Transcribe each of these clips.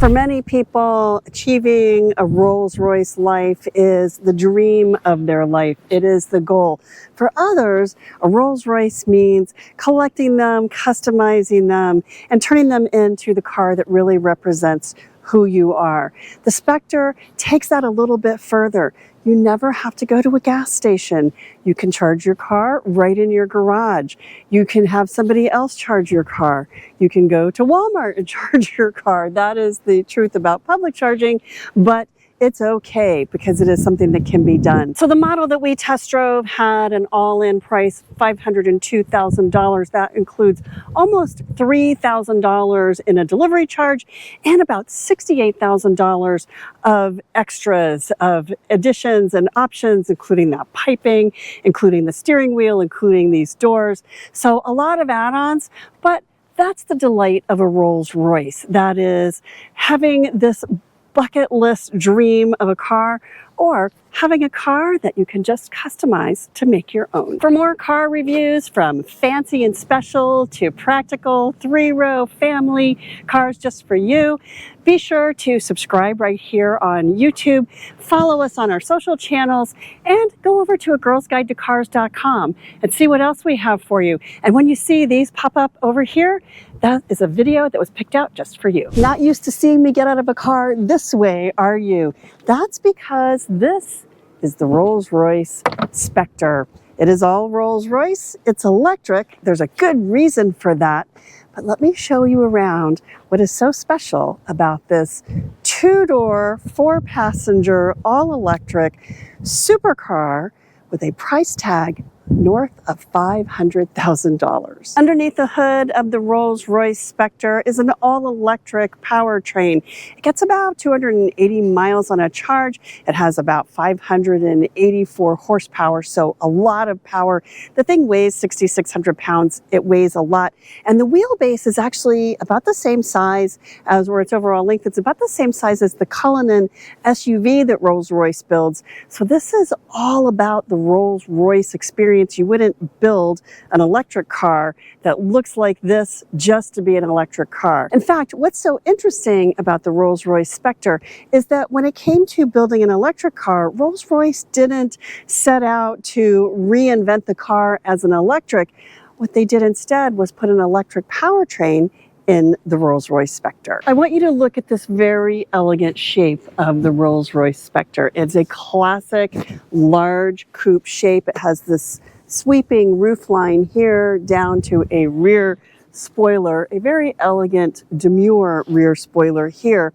For many people, achieving a Rolls-Royce life is the dream of their life. It is the goal. For others, a Rolls-Royce means collecting them, customizing them, and turning them into the car that really represents who you are. The Spectre takes that a little bit further. You never have to go to a gas station. You can charge your car right in your garage. You can have somebody else charge your car. You can go to Walmart and charge your car. That is the truth about public charging, but it's okay because it is something that can be done. So the model that we test drove had an all-in price $502,000. That includes almost $3,000 in a delivery charge and about $68,000 of extras, of additions and options, including that piping, including the steering wheel, including these doors. So a lot of add-ons, but that's the delight of a Rolls-Royce. That is having this bucket list dream of a car, or having a car that you can just customize to make your own. For more car reviews, from fancy and special to practical, 3-row, family, cars just for you, be sure to subscribe right here on YouTube, follow us on our social channels, and go over to agirlsguidetocars.com and see what else we have for you. And when you see these pop up over here, that is a video that was picked out just for you. Not used to seeing me get out of a car this way, are you? That's because this is the Rolls-Royce Spectre. It is all Rolls-Royce. It's electric. There's a good reason for that. But let me show you around what is so special about this 2-door, 4-passenger, all-electric supercar with a price tag north of $500,000. Underneath the hood of the Rolls-Royce Spectre is an all-electric powertrain. It gets about 280 miles on a charge. It has about 584 horsepower, so a lot of power. The thing weighs 6,600 pounds. It weighs a lot. And the wheelbase is actually about the same size as, or its overall length, it's about the same size as the Cullinan SUV that Rolls-Royce builds. So this is all about the Rolls-Royce experience. You wouldn't build an electric car that looks like this just to be an electric car. In fact, what's so interesting about the Rolls-Royce Spectre is that when it came to building an electric car, Rolls-Royce didn't set out to reinvent the car as an electric. What they did instead was put an electric powertrain in the Rolls-Royce Spectre. I want you to look at this very elegant shape of the Rolls-Royce Spectre. It's a classic large coupe shape. It has this sweeping roof line here down to a rear spoiler, a very elegant, demure rear spoiler here.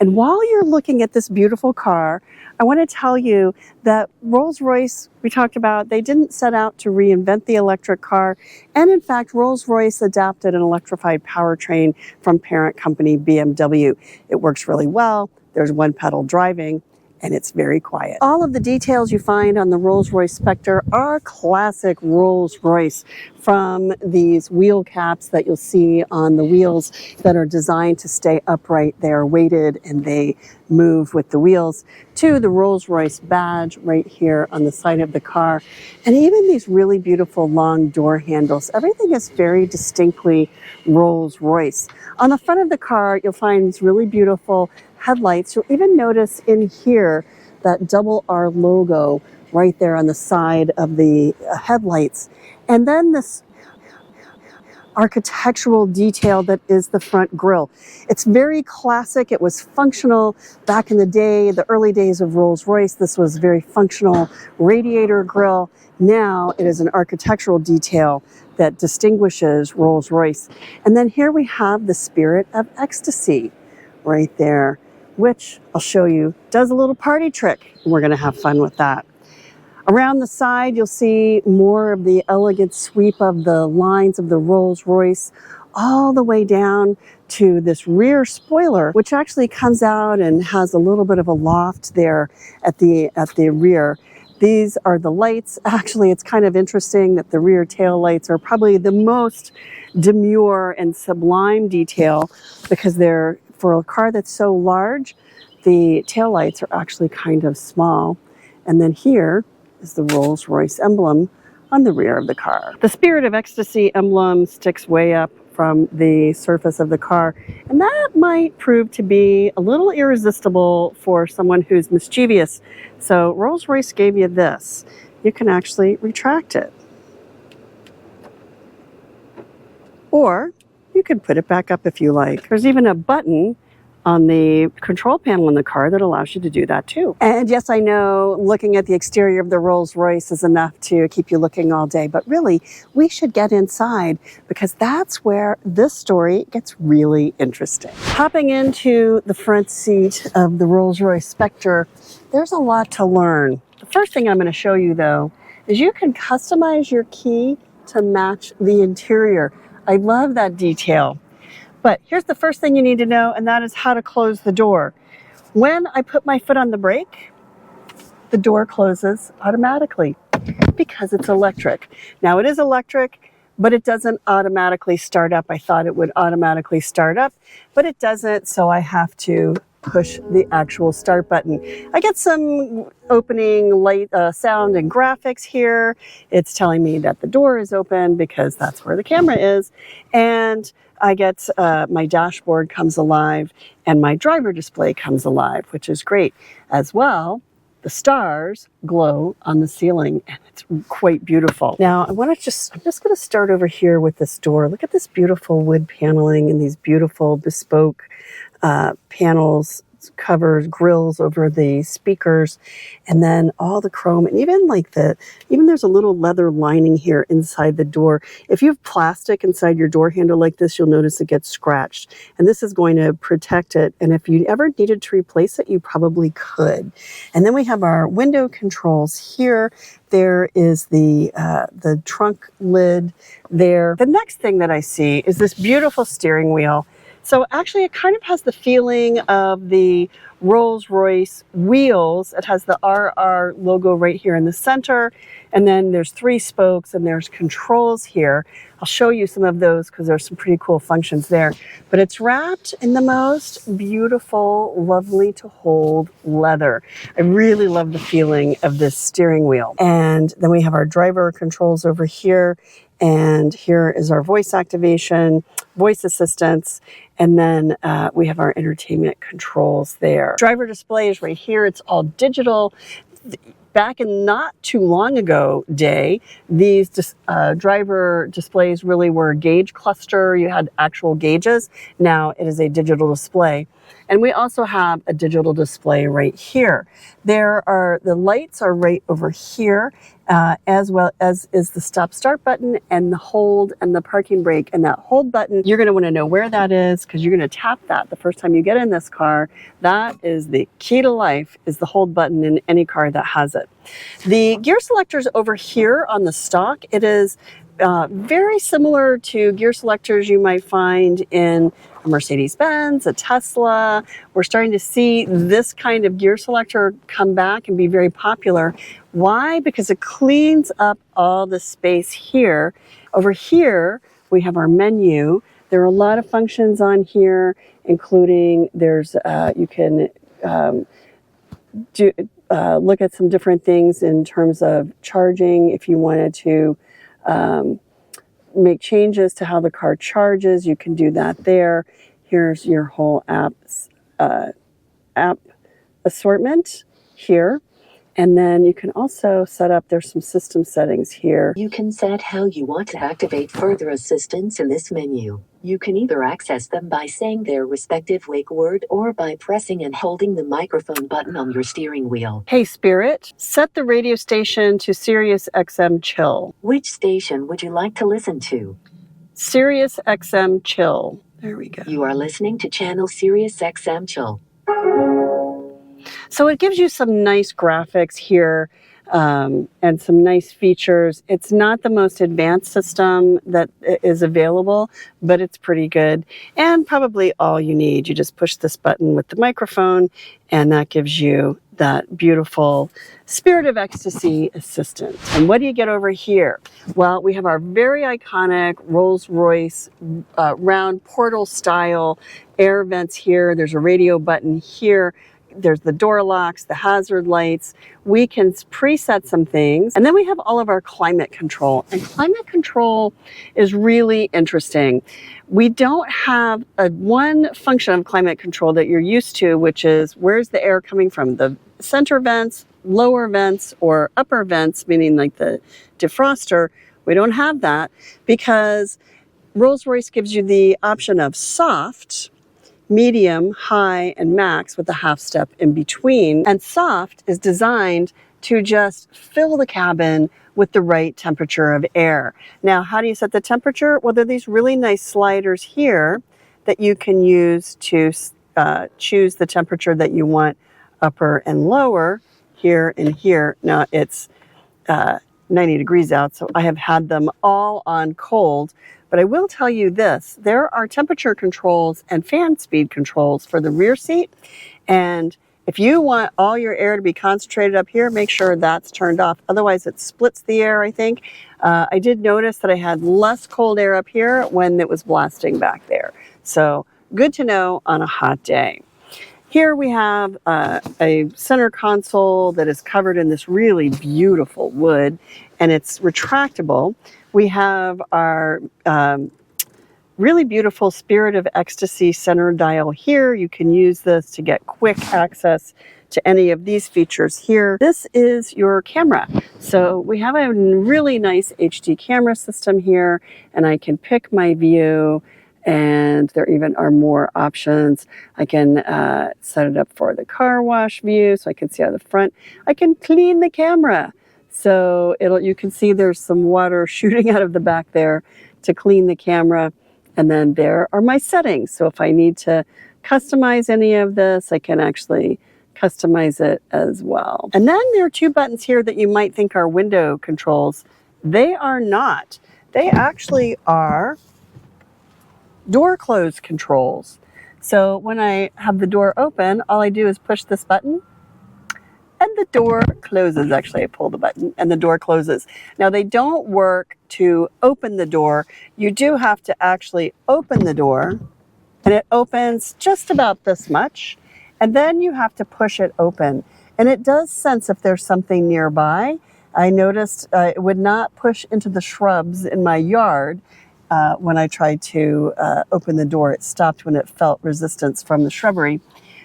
And while you're looking at this beautiful car, I want to tell you that Rolls-Royce, we talked about, they didn't set out to reinvent the electric car. And in fact, Rolls-Royce adapted an electrified powertrain from parent company BMW. It works really well. There's one pedal driving, and it's very quiet. All of the details you find on the Rolls-Royce Spectre are classic Rolls-Royce, from these wheel caps that you'll see on the wheels that are designed to stay upright. They are weighted and they move with the wheels, to the Rolls-Royce badge right here on the side of the car, and even these really beautiful long door handles. Everything is very distinctly Rolls-Royce. On the front of the car, you'll find these really beautiful headlights. You'll even notice in here that double R logo right there on the side of the headlights. And then this architectural detail that is the front grille. It's very classic. It was functional back in the day, the early days of Rolls-Royce. This was very functional radiator grille. Now it is an architectural detail that distinguishes Rolls-Royce. And then here we have the Spirit of Ecstasy right there, which I'll show you does a little party trick. We're going to have fun with that. Around the side, you'll see more of the elegant sweep of the lines of the Rolls-Royce all the way down to this rear spoiler, which actually comes out and has a little bit of a loft there at the rear. These are the lights. Actually, it's kind of interesting that the rear tail lights are probably the most demure and sublime detail, because they're, for a car that's so large, the tail lights are actually kind of small. And then here is the Rolls-Royce emblem on the rear of the car. The Spirit of Ecstasy emblem sticks way up from the surface of the car. And that might prove to be a little irresistible for someone who's mischievous. So Rolls-Royce gave you this. You can actually retract it. Or you could put it back up if you like. There's even a button on the control panel in the car that allows you to do that too. And yes, I know looking at the exterior of the Rolls-Royce is enough to keep you looking all day, but really we should get inside because that's where this story gets really interesting. Hopping into the front seat of the Rolls-Royce Spectre, there's a lot to learn. The first thing I'm going to show you though is you can customize your key to match the interior. I love that detail. But here's the first thing you need to know, and that is how to close the door. When I put my foot on the brake, the door closes automatically because it's electric. Now it is electric, but it doesn't automatically start up. I thought it would automatically start up, but it doesn't, so I have to push the actual start button. I get some opening light sound and graphics here. It's telling me that the door is open because that's where the camera is. And I get my dashboard comes alive and my driver display comes alive, which is great. As well, the stars glow on the ceiling and it's quite beautiful. Now I'm just going to start over here with this door. Look at this beautiful wood paneling and these beautiful bespoke panels, covers, grills over the speakers, and then all the chrome, and even there's a little leather lining here inside the door. If you have plastic inside your door handle like this, you'll notice it gets scratched, and this is going to protect it. And if you ever needed to replace it, you probably could. And then we have our window controls here. There is the trunk lid there. The next thing that I see is this beautiful steering wheel. So actually it kind of has the feeling of the Rolls-Royce wheels. It has the RR logo right here in the center, and then there's 3 spokes and there's controls here. I'll show you some of those because there's some pretty cool functions there. But it's wrapped in the most beautiful, lovely to hold leather. I really love the feeling of this steering wheel. And then we have our driver controls over here. And here is our voice activation, voice assistance, and then we have our entertainment controls there. Driver display is right here. It's all digital. Back in not too long ago day, these driver displays really were a gauge cluster. You had actual gauges. Now it is a digital display. And we also have a digital display right here. The lights are right over here, as well as is the stop start button and the hold and the parking brake. And that hold button, you're gonna wanna know where that is because you're gonna tap that the first time you get in this car. That is the key to life, is the hold button in any car that has it. The gear selectors over here on the stock, it is very similar to gear selectors you might find in a Mercedes-Benz, a Tesla. We're starting to see this kind of gear selector come back and be very popular. Why? Because it cleans up all the space here. Over here, we have our menu. There are a lot of functions on here, including you can look at some different things in terms of charging. If you wanted to make changes to how the car charges, you can do that there. Here's your whole app assortment here. And then you can also set up, there's some system settings here. You can set how you want to activate further assistance in this menu. You can either access them by saying their respective wake word or by pressing and holding the microphone button on your steering wheel. Hey Spirit, set the radio station to Sirius XM Chill. Which station would you like to listen to? Sirius XM Chill. There we go. You are listening to channel Sirius XM Chill. So it gives you some nice graphics here and some nice features. It's not the most advanced system that is available, but it's pretty good and probably all you need. You just push this button with the microphone and that gives you that beautiful Spirit of Ecstasy assistant. And what do you get over here? Well, we have our very iconic Rolls-Royce round portal style air vents here. There's a radio button here. there's the door locks, the hazard lights. We can preset some things. And then we have all of our climate control. And climate control is really interesting. We don't have one function of climate control that you're used to, which is where's the air coming from? The center vents, lower vents, or upper vents, meaning like the defroster. We don't have that because Rolls-Royce gives you the option of soft, medium, high, and max with a half step in between. And soft is designed to just fill the cabin with the right temperature of air. Now, how do you set the temperature? Well, there are these really nice sliders here that you can use to choose the temperature that you want, upper and lower, here and here. Now, it's 90 degrees out, so I have had them all on cold. But I will tell you this, there are temperature controls and fan speed controls for the rear seat. And if you want all your air to be concentrated up here, make sure that's turned off. Otherwise, it splits the air, I think. I did notice that I had less cold air up here when it was blasting back there. So good to know on a hot day. Here we have a center console that is covered in this really beautiful wood, and it's retractable. We have our really beautiful Spirit of Ecstasy center dial here. You can use this to get quick access to any of these features here. This is your camera. So we have a really nice HD camera system here, and I can pick my view, and there even are more options. I can set it up for the car wash view so I can see out of the front. I can clean the camera. So you can see there's some water shooting out of the back there to clean the camera. And then there are my settings. So if I need to customize any of this, I can actually customize it as well. And then there are two buttons here that you might think are window controls. They are not. They actually are door close controls. So when I have the door open, all I do is push this button and the door closes. Actually, I pull the button and the door closes. Now, they don't work to open the door. You do have to actually open the door, and it opens just about this much, and then you have to push it open. And it does sense if there's something nearby. I noticed it would not push into the shrubs in my yard when I tried to open the door. It stopped when it felt resistance from the shrubbery.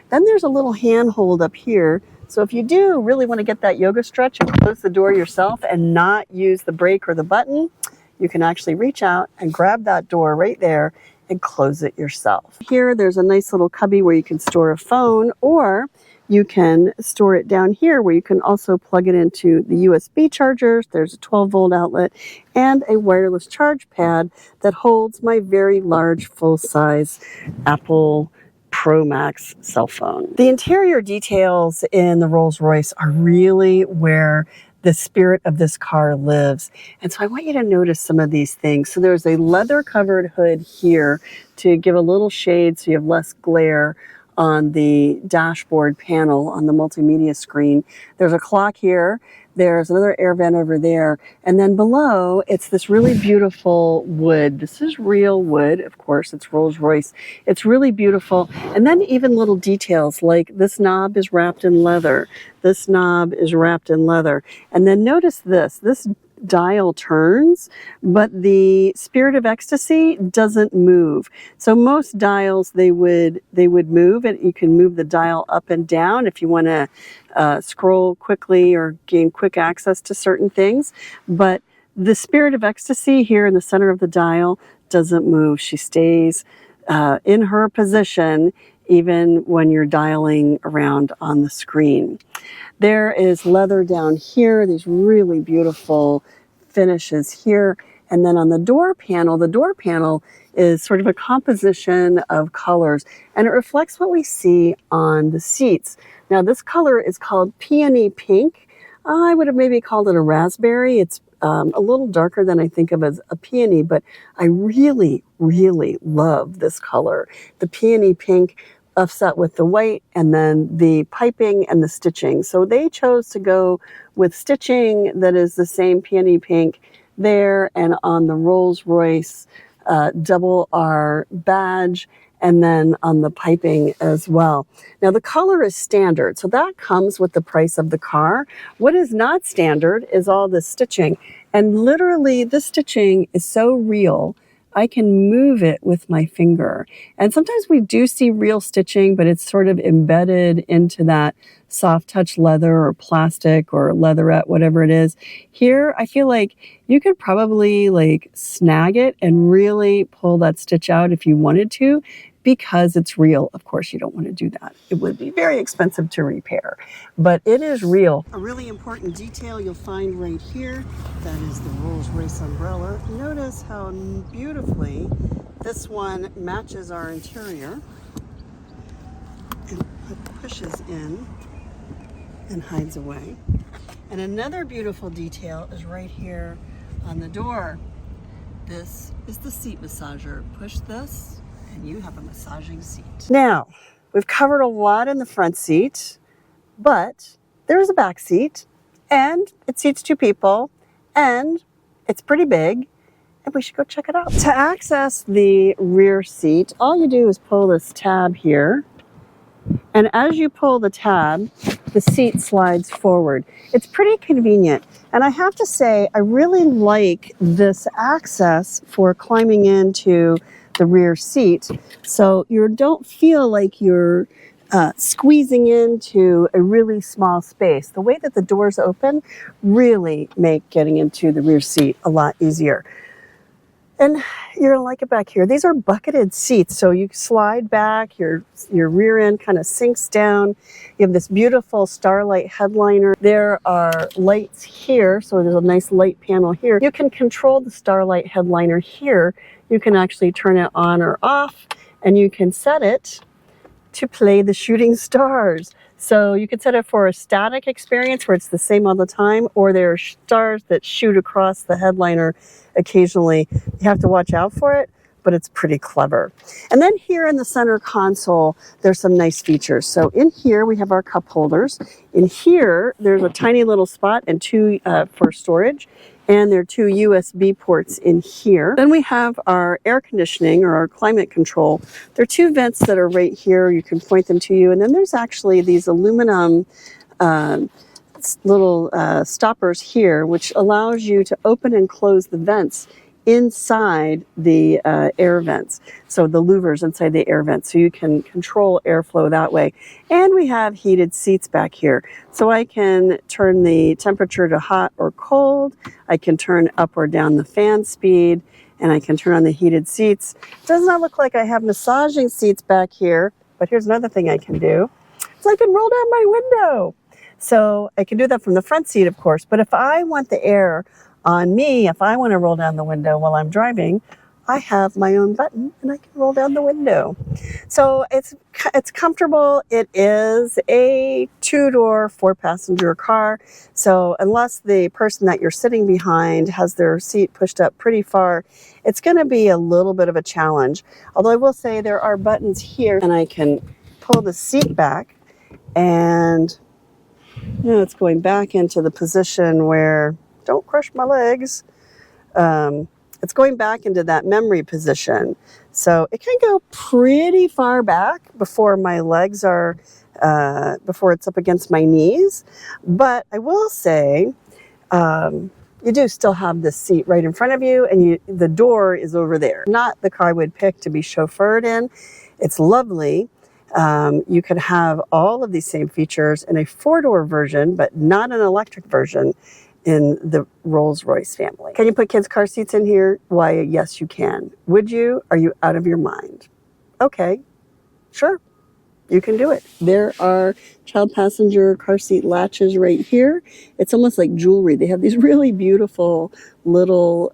Then there's a little handhold up here. So if you do really want to get that yoga stretch and close the door yourself and not use the brake or the button, you can actually reach out and grab that door right there and close it yourself. Here, there's a nice little cubby where you can store a phone, or you can store it down here where you can also plug it into the USB chargers. There's a 12-volt outlet and a wireless charge pad that holds my very large full-size Apple Pro Max cell phone. The interior details in the Rolls-Royce are really where the spirit of this car lives. And so I want you to notice some of these things. So there's a leather covered hood here to give a little shade so you have less glare on the dashboard panel on the multimedia screen. There's a clock here. There's another air vent over there. And then below, it's this really beautiful wood. This is real wood, of course. It's Rolls-Royce. It's really beautiful. And then even little details like this knob is wrapped in leather. This knob is wrapped in leather. And then notice this. This dial turns, but the Spirit of Ecstasy doesn't move. So most dials, they would move, and you can move the dial up and down if you want to scroll quickly or gain quick access to certain things. But the Spirit of Ecstasy here in the center of the dial doesn't move. She stays in her position even when you're dialing around on the screen. There is leather down here, these really beautiful finishes here. And then on the door panel is sort of a composition of colors, and it reflects what we see on the seats. Now, this color is called peony pink. I would have maybe called it a raspberry. It's a little darker than I think of as a peony, but I really, really love this color. The peony pink offset with the white, and then the piping and the stitching. So they chose to go with stitching that is the same peony pink there and on the Rolls-Royce double R badge and then on the piping as well. Now the color is standard, so that comes with the price of the car. What is not standard is all the stitching, and literally this stitching is so real, I can move it with my finger. And sometimes we do see real stitching, but it's sort of embedded into that soft touch leather or plastic or leatherette, whatever it is. Here, I feel like you could probably like snag it and really pull that stitch out if you wanted to, because it's real. Of course, you don't want to do that. It would be very expensive to repair, but it is real. A really important detail you'll find right here, that is the Rolls-Royce umbrella. Notice how beautifully this one matches our interior, and it pushes in and hides away. And another beautiful detail is right here on the door. This is the seat massager. Push this and you have a massaging seat. Now, we've covered a lot in the front seat, but there is a back seat, and it seats 2 people, and it's pretty big, and we should go check it out. To access the rear seat, all you do is pull this tab here, and as you pull the tab, the seat slides forward. It's pretty convenient, and I have to say, I really like this access for climbing into the rear seat, so you don't feel like you're squeezing into a really small space. The way that the doors open really make getting into the rear seat a lot easier. And you're gonna like it back here. These are bucketed seats, so you slide back, your rear end kind of sinks down. You have this beautiful starlight headliner. There are lights here, so there's a nice light panel here. You can control the starlight headliner here. You can actually turn it on or off, and you can set it to play the shooting stars. So you could set it for a static experience where it's the same all the time, or there are stars that shoot across the headliner occasionally. You have to watch out for it, but it's pretty clever. And then here in the center console, there's some nice features. So in here, we have our cup holders. In here, there's a tiny little spot and 2 for storage. And there are 2 USB ports in here. Then we have our air conditioning or our climate control. There are 2 vents that are right here. You can point them to you. And then there's actually these aluminum little stoppers here, which allows you to open and close the vents inside the air vents. So the louvers inside the air vents, so you can control airflow that way. And we have heated seats back here. So I can turn the temperature to hot or cold. I can turn up or down the fan speed, and I can turn on the heated seats. It does not look like I have massaging seats back here, but here's another thing I can do. So I can roll down my window. So I can do that from the front seat, of course, but if I want the air on me, if I want to roll down the window while I'm driving, I have my own button and I can roll down the window. So it's comfortable. It is a 2-door, 4-passenger car. So unless the person that you're sitting behind has their seat pushed up pretty far, it's going to be a little bit of a challenge. Although I will say there are buttons here, and I can pull the seat back, and it's going back into the position where, don't crush my legs. It's going back into that memory position. So it can go pretty far back before my legs are, before it's up against my knees. But I will say, you do still have the seat right in front of you, and the door is over there. Not the car I would pick to be chauffeured in. It's lovely. You could have all of these same features in a 4-door version, but not an electric version in the Rolls-Royce family. Can you put kids' car seats in here? Why, yes, you can. Would you? Are you out of your mind? Okay, sure, you can do it. There are child passenger car seat latches right here. It's almost like jewelry. They have these really beautiful little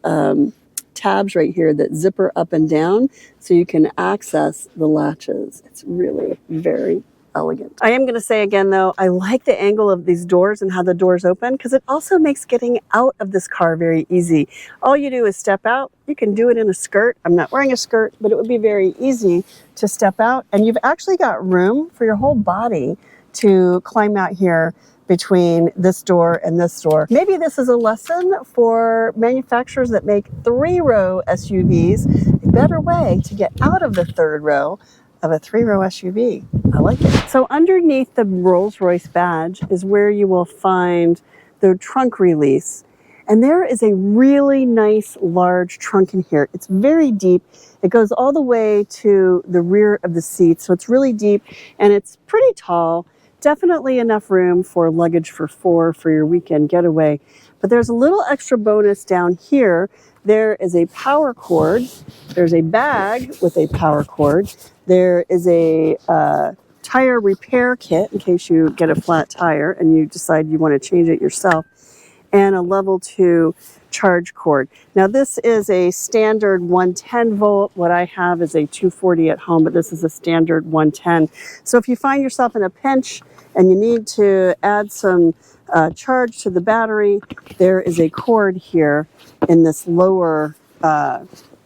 tabs right here that zipper up and down so you can access the latches. It's really very elegant. I am going to say again though, I like the angle of these doors and how the doors open, because it also makes getting out of this car very easy. All you do is step out. You can do it in a skirt. I'm not wearing a skirt, but it would be very easy to step out, and you've actually got room for your whole body to climb out here between this door and this door. Maybe this is a lesson for manufacturers that make 3-row SUVs. better way to get out of the third row of a 3-row SUV. I like it. So underneath the Rolls-Royce badge is where you will find the trunk release. And there is a really nice large trunk in here. It's very deep. It goes all the way to the rear of the seat. So it's really deep and it's pretty tall. Definitely enough room for luggage for 4 for your weekend getaway. But there's a little extra bonus down here. There is a power cord. There's a bag with a power cord. There is a tire repair kit in case you get a flat tire and you decide you want to change it yourself, and a level 2 charge cord. Now this is a standard 110 volt. What I have is a 240 at home, but this is a standard 110. So if you find yourself in a pinch and you need to add some charge to the battery, there is a cord here in this lower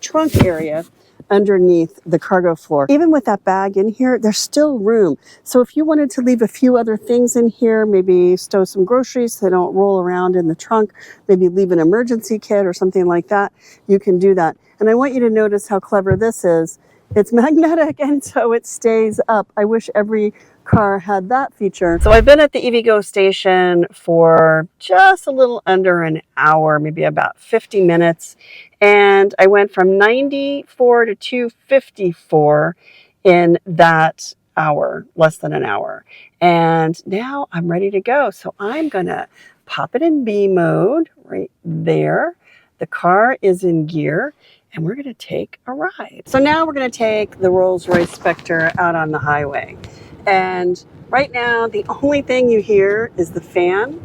trunk area underneath the cargo floor. Even with that bag in here, there's still room. So if you wanted to leave a few other things in here, maybe stow some groceries so they don't roll around in the trunk, maybe leave an emergency kit or something like that, you can do that. And I want you to notice how clever this is. It's magnetic and so it stays up. I wish every car had that feature. So I've been at the EVgo station for just a little under an hour, maybe about 50 minutes. And I went from 94 to 254 in that hour, less than an hour. And now I'm ready to go. So I'm gonna pop it in B mode right there. The car is in gear and we're gonna take a ride. So now we're gonna take the Rolls-Royce Spectre out on the highway. And right now, the only thing you hear is the fan,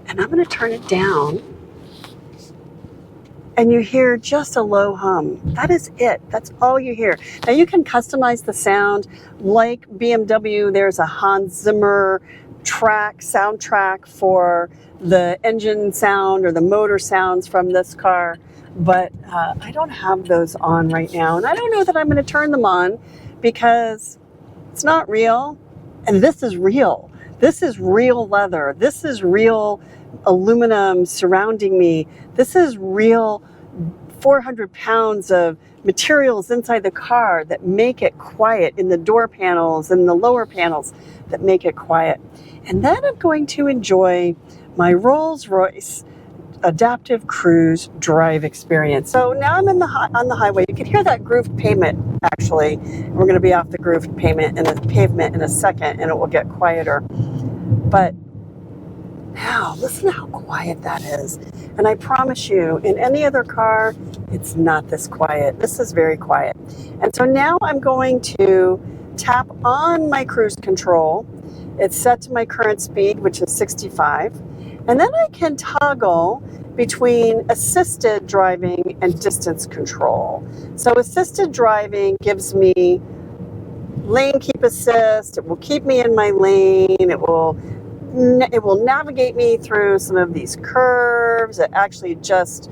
and I'm going to turn it down, and you hear just a low hum. That is it. That's all you hear. Now, you can customize the sound. Like BMW, there's a Hans Zimmer soundtrack for the engine sound or the motor sounds from this car, but I don't have those on right now, and I don't know that I'm going to turn them on because it's not real, and this is real. This is real leather. This is real aluminum surrounding me. This is real 400 pounds of materials inside the car that make it quiet in the door panels and the lower panels that make it quiet. And then I'm going to enjoy my Rolls-Royce adaptive cruise drive experience. So now I'm on the highway. You can hear that grooved pavement actually. We're going to be off the grooved pavement in a second and it will get quieter. But now listen how quiet that is. And I promise you, in any other car, it's not this quiet. This is very quiet. And so now I'm going to tap on my cruise control. It's set to my current speed, which is 65. And then I can toggle between assisted driving and distance control. So assisted driving gives me lane keep assist. It will keep me in my lane. It will navigate me through some of these curves. It actually just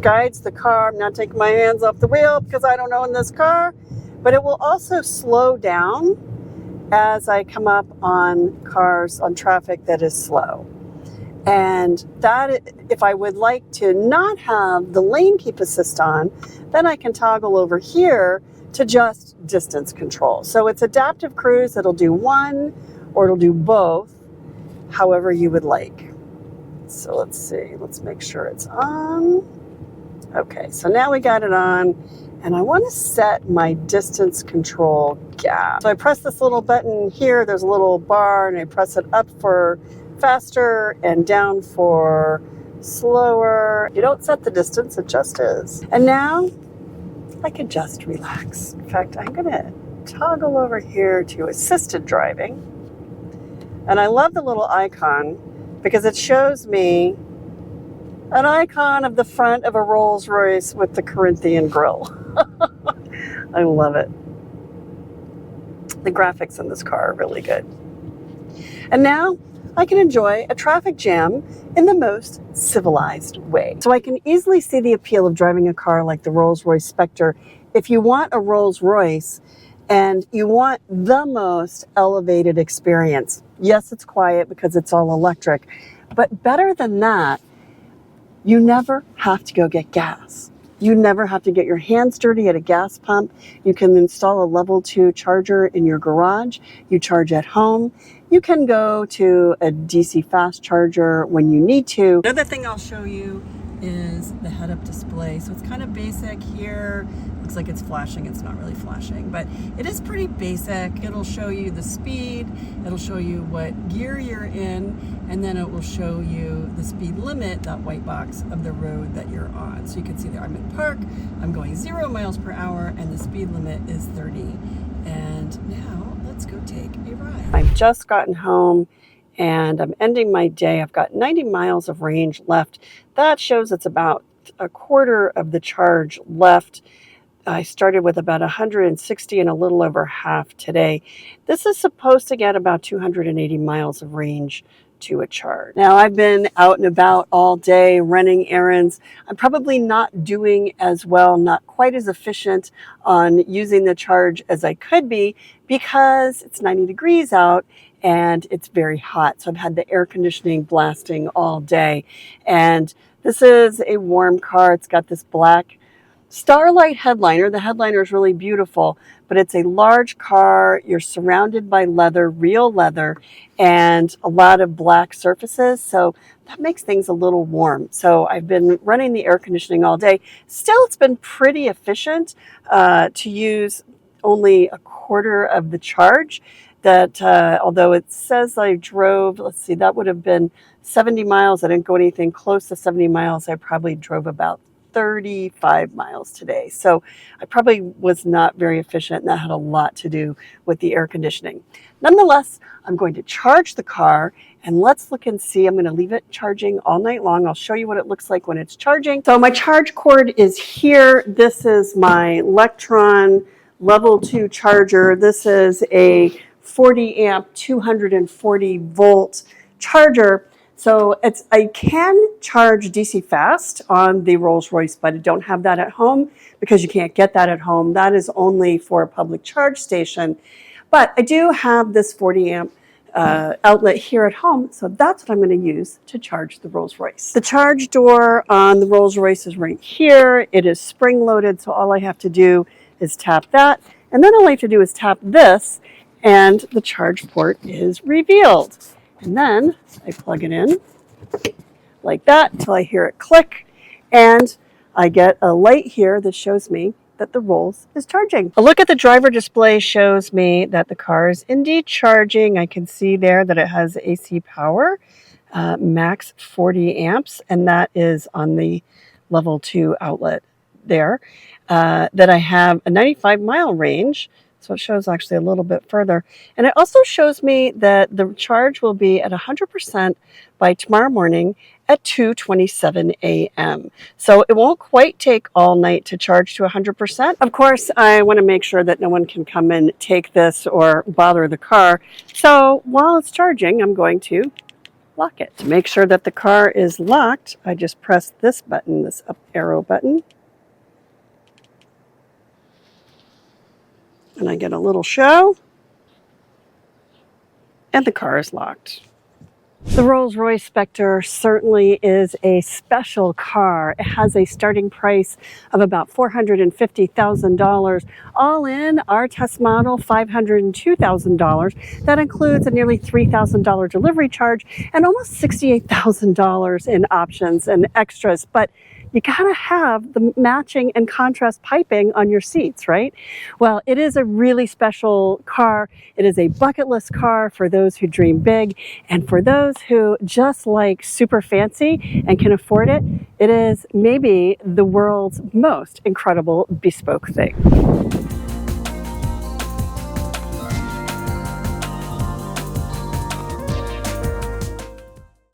guides the car. I'm not taking my hands off the wheel because I don't own this car. But it will also slow down as I come up on traffic that is slow. And that, if I would like to not have the lane keep assist on, then I can toggle over here to just distance control. So it's adaptive cruise. It'll do one or it'll do both, however you would like. So let's see, let's make sure it's on. Okay, so now we got it on, and I want to set my distance control gap. So I press this little button here, there's a little bar, and I press it up for faster and down for slower. You don't set the distance, it just is. And now I can just relax. In fact, I'm gonna toggle over here to assisted driving. And I love the little icon because it shows me an icon of the front of a Rolls-Royce with the Corinthian grille. I love it. The graphics in this car are really good. And now I can enjoy a traffic jam in the most civilized way. So I can easily see the appeal of driving a car like the Rolls-Royce Spectre. If you want a Rolls-Royce and you want the most elevated experience, yes, it's quiet because it's all electric, but better than that, you never have to go get gas. You never have to get your hands dirty at a gas pump. You can install a level 2 charger in your garage. You charge at home. You can go to a DC fast charger when you need to. Another thing I'll show you is the head-up display. So it's kind of basic here. Looks like it's flashing. It's not really flashing, but it is pretty basic. It'll show you the speed. It'll show you what gear you're in, and then it will show you the speed limit, that white box of the road that you're on. So you can see there I'm in park, I'm going 0 miles per hour, and the speed limit is 30. And now let's go take a ride. I've just gotten home and I'm ending my day. I've got 90 miles of range left. That shows it's about a quarter of the charge left. I started with about 160 and a little over half today. This is supposed to get about 280 miles of range to a charge. Now I've been out and about all day running errands. I'm probably not doing as well, not quite as efficient on using the charge as I could be because it's 90 degrees out and it's very hot. So I've had the air conditioning blasting all day. And this is a warm car. It's got this black starlight headliner. The headliner is really beautiful, but it's a large car. You're surrounded by leather, real leather, and a lot of black surfaces. So that makes things a little warm. So I've been running the air conditioning all day. Still, it's been pretty efficient to use only a quarter of the charge. That although it says I drove, let's see, that would have been 70 miles. I didn't go anything close to 70 miles. I probably drove about 35 miles today. So I probably was not very efficient, and that had a lot to do with the air conditioning. Nonetheless, I'm going to charge the car, and let's look and see. I'm going to leave it charging all night long. I'll show you what it looks like when it's charging. So my charge cord is here. This is my Electron level 2 charger. This is a 40 amp, 240 volt charger. So I can charge DC fast on the Rolls-Royce, but I don't have that at home because you can't get that at home. That is only for a public charge station. But I do have this 40 amp outlet here at home, so that's what I'm going to use to charge the Rolls-Royce. The charge door on the Rolls-Royce is right here. It is spring-loaded, so all I have to do is tap that, and then all I have to do is tap this, and the charge port is revealed. And then I plug it in like that until I hear it click, and I get a light here that shows me that the Rolls is charging. A look at the driver display shows me that the car is indeed charging. I can see there that it has AC power, max 40 amps, and that is on the level 2 outlet there. That I have a 95 mile range. So it shows actually a little bit further. And it also shows me that the charge will be at 100% by tomorrow morning at 2:27 a.m. So it won't quite take all night to charge to 100%. Of course, I want to make sure that no one can come and take this or bother the car. So while it's charging, I'm going to lock it. To make sure that the car is locked, I just press this button, this up arrow button. And I get a little show, and the car is locked. The Rolls-Royce Spectre certainly is a special car. It has a starting price of about $450,000. All in, our test model, $502,000. That includes a nearly $3,000 delivery charge and almost $68,000 in options and extras. But you gotta have the matching and contrast piping on your seats, right? Well, it is a really special car. It is a bucket list car for those who dream big, and for those who just like super fancy and can afford it, it is maybe the world's most incredible bespoke thing.